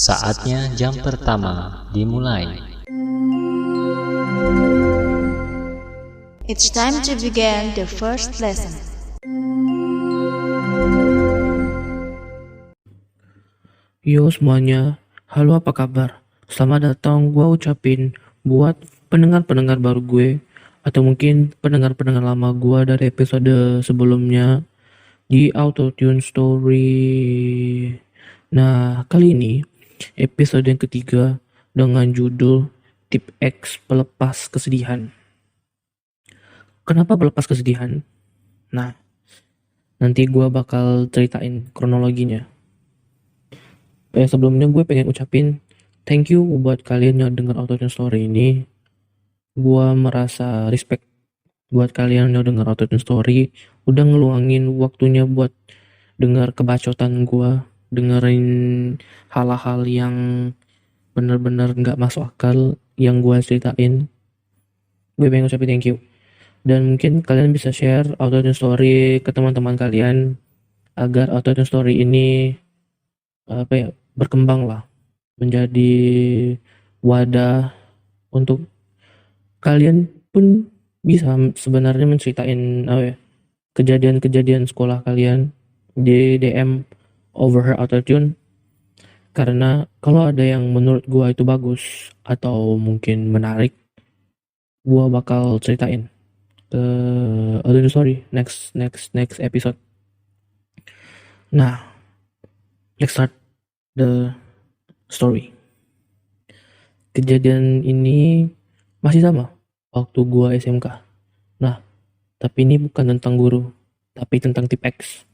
Saatnya jam pertama dimulai. It's time to begin the first lesson. Yo semuanya, halo apa kabar? Selamat datang gua ucapin buat pendengar-pendengar baru gue atau mungkin pendengar-pendengar lama gua dari episode sebelumnya di Autotune Story. Nah, kali ini episode yang ketiga dengan judul Tip X Pelepas Kesedihan. Kenapa pelepas kesedihan? Nah, nanti gua bakal ceritain kronologinya. Sebelumnya gue pengen ucapin thank you buat kalian yang denger Autotune Story ini. Gue merasa respect buat kalian yang denger Autotune Story, udah ngeluangin waktunya buat denger kebacotan gue, dengerin hal-hal yang bener-bener gak masuk akal yang gue ceritain. Gue pengen ucapin thank you. Dan mungkin kalian bisa share Autotune Story ke teman-teman kalian agar Autotune Story ini berkembang lah, menjadi wadah untuk kalian pun bisa sebenarnya menceritain kejadian-kejadian sekolah kalian di DM over Autotune. Karena kalau ada yang menurut gua itu bagus atau mungkin menarik, gua bakal ceritain ke Autotune Story next episode. Nah, let's start the story. Kejadian ini masih sama waktu gua SMK. Nah, tapi ini bukan tentang guru, tapi tentang tip X.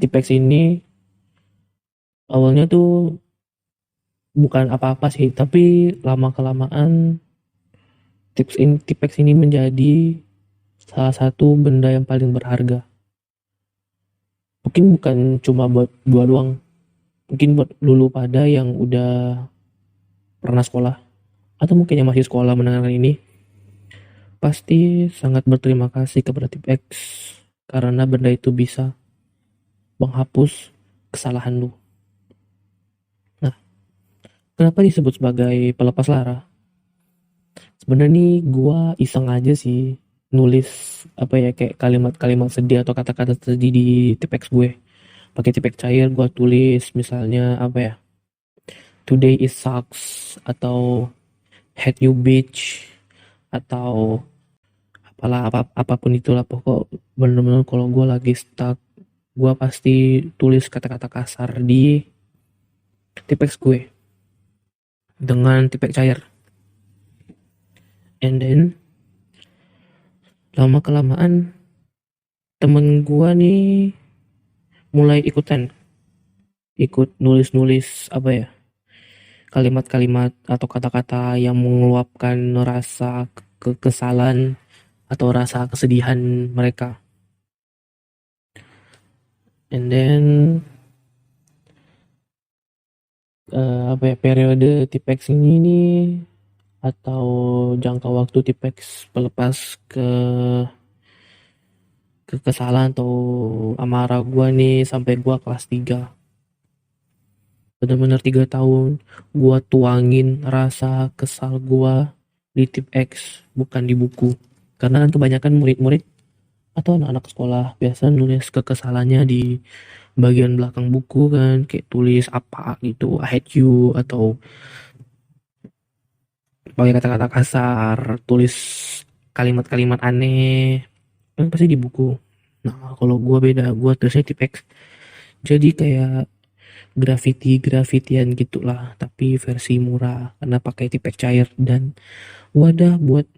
Tip X ini awalnya tuh bukan apa-apa sih, tapi lama-kelamaan tip X ini menjadi salah satu benda yang paling berharga. Mungkin bukan cuma buat gua doang, mungkin buat lulu pada yang udah pernah sekolah atau mungkin yang masih sekolah mendengarkan ini pasti sangat berterima kasih kepada tip X karena benda itu bisa menghapus kesalahan lu. Nah, kenapa disebut sebagai pelepas lara? Sebenarnya nih gua iseng aja sih nulis kayak kalimat-kalimat sedih atau kata-kata sedih di tip X gue. Pakai tip X cair gue tulis misalnya today is sucks atau hate you bitch atau apapun itulah. Pokok bener-bener kalau gue lagi stuck gue pasti tulis kata-kata kasar di tip X gue dengan tip X cair. And then lama kelamaan temen gue nih mulai ikut nulis kalimat-kalimat atau kata-kata yang mengeluapkan rasa kekesalan atau rasa kesedihan mereka. And then periode tip X ini nih atau jangka waktu tip X pelepas kesalahan atau amarah gue nih sampai gue kelas 3. Bener-bener 3 tahun gue tuangin rasa kesal gue di tip X, bukan di buku. Karena kan kebanyakan murid-murid atau anak-anak sekolah biasa nulis kekesalannya di bagian belakang buku kan, kayak tulis apa gitu, I hate you, atau pakai kata-kata kasar, tulis kalimat-kalimat aneh, kan pasti di buku. Nah, kalau gue beda, gue tulisnya tip X. Jadi kayak grafitian gitulah, tapi versi murah karena pakai tip X cair dan wadah buat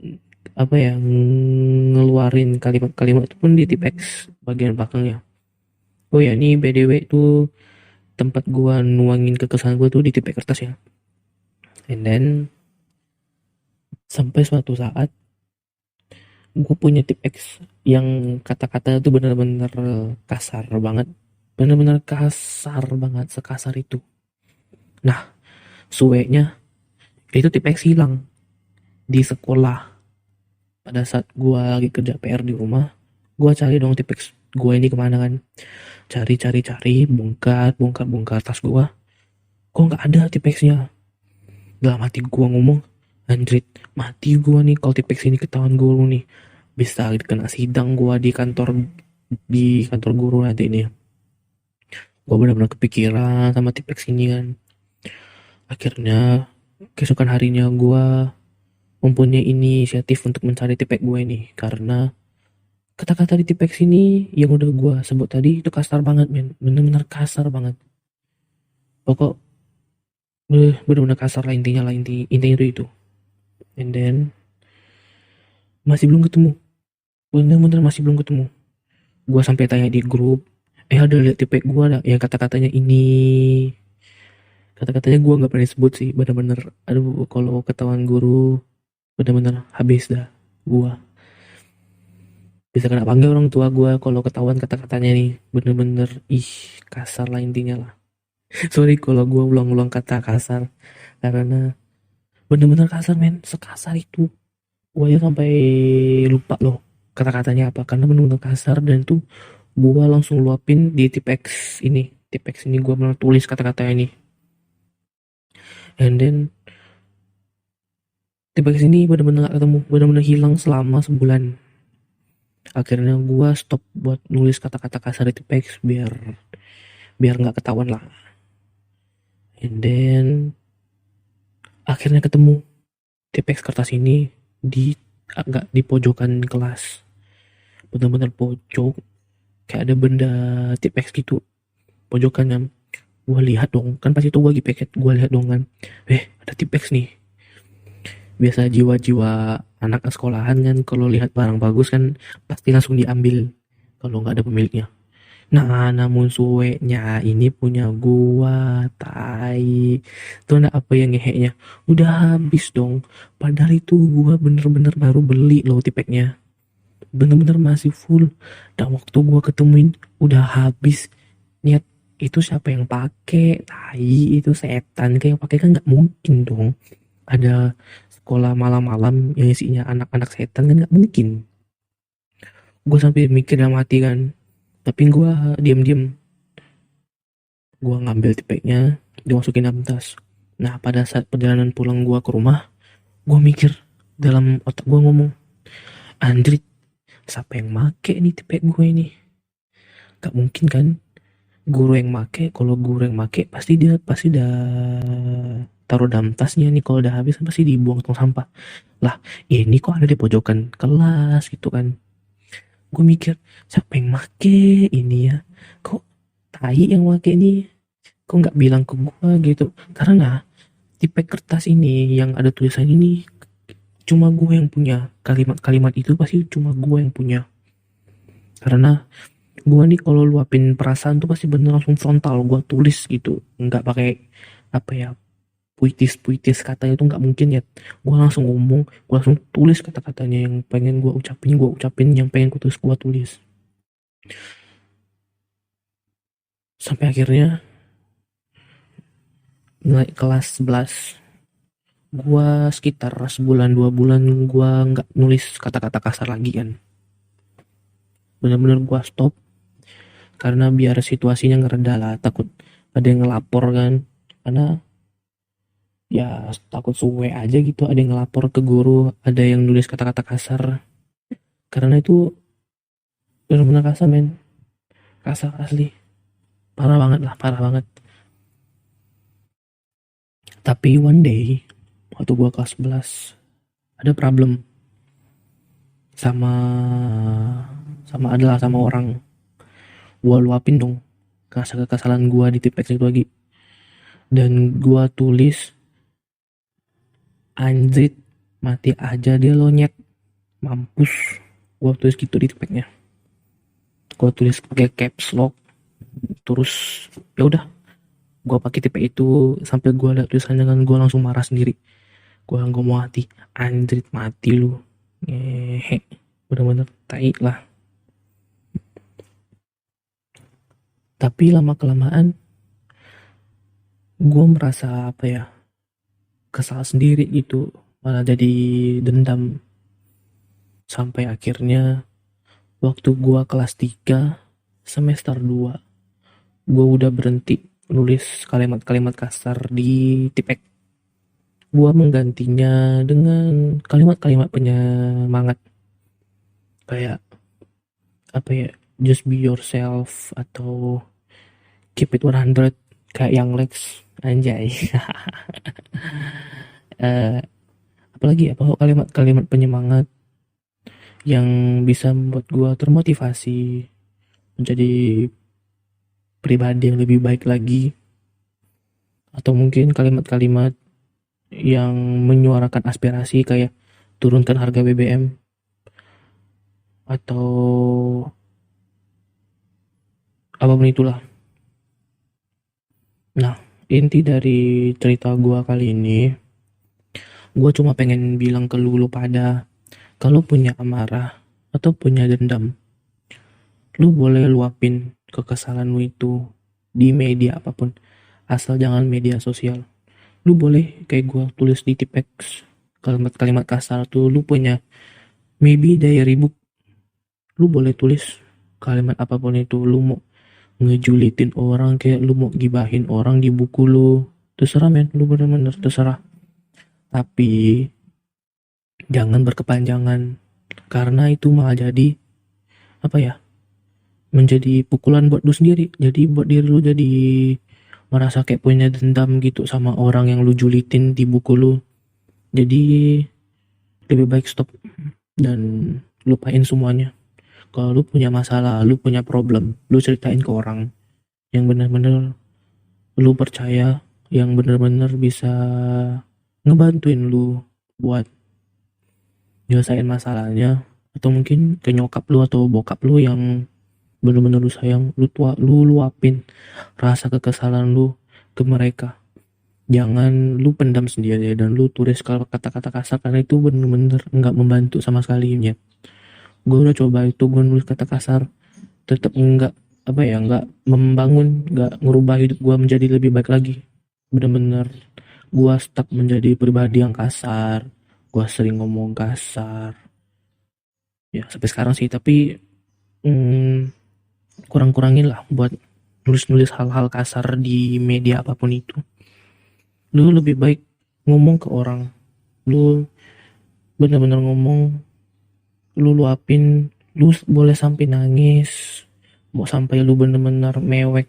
ngeluarin kalimat-kalimat itu pun di tip X bagian belakangnya. Oh ya, ini BDW itu tempat gua nuangin kekesalan gua tuh di tip X kertas ya. And then sampai suatu saat gua punya tip X yang kata-katanya tuh benar-benar kasar banget. Benar-benar kasar banget, sekasar itu. Nah, suenya itu tip X hilang di sekolah. Pada saat gue lagi kerja PR di rumah, gue cari dong tip X gue ini kemana kan, cari, bongkar tas gue, kok nggak ada tipexnya. Dalam hati gue ngomong, anjrit, mati gue nih kalau tipex ini ketahuan guru nih, bisa kena sidang gue di kantor guru nanti ini. Gue benar-benar kepikiran sama tipex ini kan. Akhirnya keesokan harinya gue mempunyai inisiatif untuk mencari tipek gue ini, karena kata-kata di tipex ini yang udah gue sebut tadi itu kasar banget men, bener-bener kasar banget. Pokok bener-bener kasar lah intinya itu. And then masih belum ketemu, bener-bener masih belum ketemu. Gue sampai tanya di grup, ada lihat tipek gue ada yang kata-katanya ini. Kata-katanya gue nggak pernah sebut sih, bener-bener aduh, kalau ketahuan guru bener-bener habis dah gue. Bisa kena panggil orang tua gue kalau ketahuan kata-katanya nih, bener-bener kasar lah intinya lah. Sorry kalau gue ulang-ulang kata kasar, karena bener-bener kasar men, sekasar itu. Gue ya sampai lupa loh kata-katanya apa, karena bener-bener kasar. Dan tuh gue langsung luapin di tipex ini gue bener tulis kata-kata ini. And then tipex ini bener-bener gak ketemu, bener-bener hilang selama sebulan. Akhirnya gue stop buat nulis kata-kata kasar di tipex biar nggak ketahuan lah. And then akhirnya ketemu tipex kertas ini agak di pojokan kelas, bener-bener pojok, kayak ada benda tipex gitu pojokannya. Gue lihat dong kan, pas itu gue lagi peket, gue lihat dong kan, ada tipex nih. Biasa jiwa-jiwa anak sekolahan kan, kalau lihat barang bagus kan pasti langsung diambil kalau nggak ada pemiliknya. Nah, namun suweknya ini punya gua, tai. Tuh ada apa yang ngeheknya? Udah habis dong. Padahal itu gua bener-bener baru beli loh tipeknya. Bener-bener masih full. Dan waktu gua ketemuin udah habis. Niat itu siapa yang pakai? Tai, itu setan kayak pakai, kan nggak mungkin dong. Ada sekolah malam-malam yang isinya anak-anak setan, kan nggak mungkin. Gue sampai mikir dalam hati kan, tapi gue diam-diam gue ngambil tipeknya, dimasukin dalam tas. Nah, pada saat perjalanan pulang gue ke rumah, gue mikir dalam otak gue ngomong, Andrit, siapa yang make nih tipek gue ini? Gak mungkin kan guru yang make. Kalau guru yang make pasti dia dah taruh dalam tasnya nih, kalau udah habis pasti dibuang tong sampah. Lah, ini kok ada di pojokan kelas gitu kan. Gue mikir, siapa yang make ini ya? Kok tai yang make ini? Kok nggak bilang ke gue gitu? Karena tipek kertas ini yang ada tulisan ini cuma gue yang punya. Kalimat-kalimat itu pasti cuma gue yang punya. Karena gue nih kalau luapin perasaan tuh pasti bener langsung frontal gue tulis gitu. Nggak pakai puitis katanya, itu nggak mungkin ya. Gue langsung ngomong, gue langsung tulis kata-katanya yang pengen gue ucapin, yang pengen gue tulis. Sampai akhirnya naik kelas 11, gue sekitar sebulan 2 bulan gue nggak nulis kata-kata kasar lagi kan. Bener-bener gue stop, karena biar situasinya ngereda lah, takut ada yang ngelapor kan, karena ya takut suwe aja gitu ada yang ngelapor ke guru, ada yang nulis kata-kata kasar. Karena itu benar-benar kasar men, kasar asli, parah banget. Tapi one day waktu gua kelas 11 ada problem sama orang. Gua luapin dong kekesalan gua di tipex itu lagi, dan gua tulis, anjrit, mati aja dia lonyet, mampus. Gua tulis gitu di tipeknya. Gua tulis pakai caps lock. Terus ya udah, gua pakai tipek itu sampai gua lihat tulisannya kan, gua langsung marah sendiri. Gua ngomong hati, anjrit, mati lu. Bener-bener tai lah. Tapi lama-kelamaan gua merasa kesal sendiri gitu, malah jadi dendam. Sampai akhirnya waktu gua kelas 3 semester 2 gue udah berhenti nulis kalimat-kalimat kasar di tipek. Gue menggantinya dengan kalimat-kalimat penyemangat kayak apa ya, just be yourself atau keep it 100 kayak yang Lex anjay. Eh, apalagi apa kalimat-kalimat penyemangat yang bisa membuat gue termotivasi menjadi pribadi yang lebih baik lagi, atau mungkin kalimat-kalimat yang menyuarakan aspirasi kayak turunkan harga BBM atau apapun itulah. Nah, inti dari cerita gue kali ini, gue cuma pengen bilang ke lu pada, kalau punya amarah atau punya dendam, lu boleh luapin kekesalan lu itu di media apapun, asal jangan media sosial. Lu boleh kayak gue tulis di tipex kalimat-kalimat kasar tuh, lu punya maybe diary book, lu boleh tulis kalimat apapun itu. Lu mau ngejulitin orang, kayak lu mau gibahin orang di buku lu, terserah men, lu bener-bener terserah. Tapi jangan berkepanjangan, karena itu malah jadi apa ya, menjadi pukulan buat lu sendiri. Jadi buat diri lu jadi merasa kayak punya dendam gitu sama orang yang lu julitin di buku lu. Jadi lebih baik stop dan lupain semuanya. Kalau lu punya masalah, lu punya problem, lu ceritain ke orang yang benar-benar lu percaya, yang benar-benar bisa ngebantuin lu buat nyelesain masalahnya. Atau mungkin ke nyokap lu atau bokap lu yang benar-benar lu sayang, lu luapin rasa kekesalan lu ke mereka. Jangan lu pendam sendiri dan lu tulis kalau kata-kata kasar, karena itu benar-benar nggak membantu sama sekali ya. Gue udah coba itu, gue nulis kata kasar, tetap nggak apa ya, nggak membangun, nggak ngerubah hidup gue menjadi lebih baik lagi. Bener-bener gue stuck menjadi pribadi yang kasar, gue sering ngomong kasar ya sampai sekarang sih. Tapi kurang-kurangin lah buat nulis-nulis hal-hal kasar di media apapun itu. Lu lebih baik ngomong ke orang, lu bener-bener ngomong, lu luapin, lu boleh sampai nangis, mau sampai lu bener-bener mewek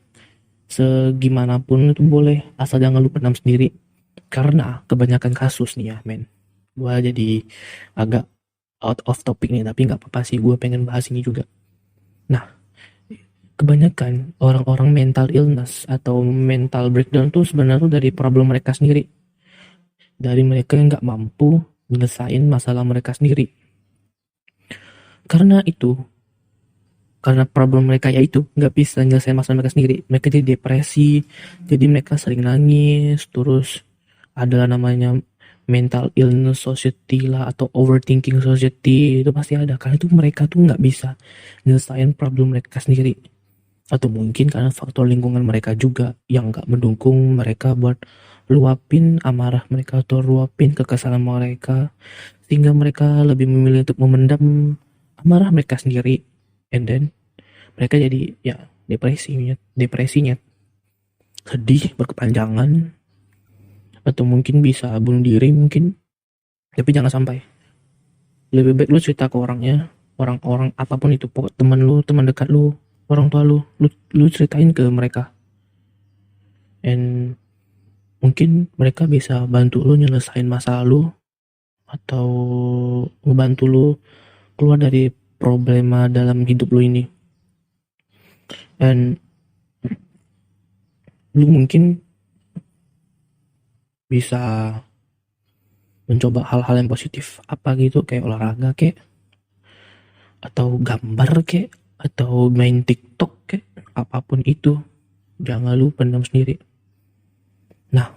segimanapun itu boleh, asal jangan lu pendam sendiri. Karena kebanyakan kasus nih ya men, gua jadi agak out of topic nih, tapi nggak apa-apa sih, gue pengen bahas ini juga. Nah, kebanyakan orang-orang mental illness atau mental breakdown tuh sebenarnya dari problem mereka sendiri, dari mereka yang nggak mampu nyelesain masalah mereka sendiri. Karena problem mereka yaitu nggak bisa nyelesain masalah mereka sendiri, mereka jadi depresi, jadi mereka sering nangis, terus ada namanya mental illness society lah atau overthinking society, itu pasti ada. Karena itu mereka tuh nggak bisa nyelesain problem mereka sendiri, atau mungkin karena faktor lingkungan mereka juga yang nggak mendukung mereka buat luapin amarah mereka atau luapin kekesalan mereka, sehingga mereka lebih memilih untuk memendam amarah mereka sendiri, and then mereka jadi ya depresinya sedih berkepanjangan, atau mungkin bisa bunuh diri mungkin. Tapi jangan sampai. Lebih baik lu cerita ke orangnya, orang-orang apapun itu, pokok teman lu, teman dekat lu, orang tua lu ceritain ke mereka, and mungkin mereka bisa bantu lu nyelesain masalah lu atau ngebantu lu keluar dari problema dalam hidup lu ini. Dan lu mungkin bisa mencoba hal-hal yang positif, apa gitu, kayak olahraga kek, atau gambar kek, atau main TikTok kek, apapun itu. Jangan lu pendam sendiri. Nah,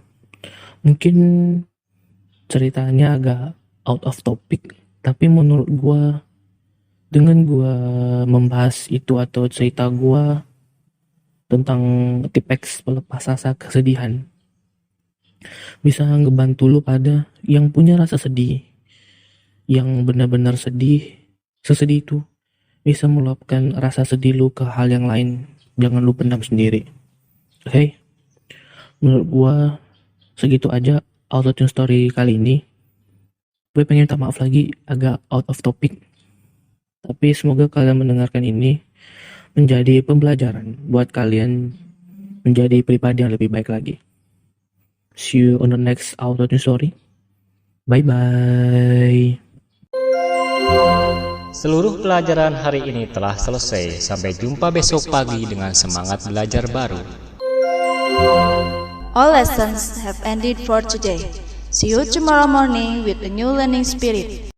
mungkin ceritanya agak out of topic, tapi menurut gua, dengan gua membahas itu atau cerita gua tentang tipex pelepas rasa kesedihan, bisa ngebantu lu pada yang punya rasa sedih, yang benar-benar sedih, sesedih itu, bisa meluapkan rasa sedih lu ke hal yang lain. Jangan lu pendam sendiri. Oke? Menurut gua segitu aja autotune story kali ini. Gue pengen minta maaf lagi agak out of topic. Tapi semoga kalian mendengarkan ini menjadi pembelajaran buat kalian menjadi pribadi yang lebih baik lagi. See you on the next autotune story. Bye bye. Seluruh pelajaran hari ini telah selesai. Sampai jumpa besok pagi dengan semangat belajar baru. All lessons have ended for today. See you tomorrow morning with a new learning spirit.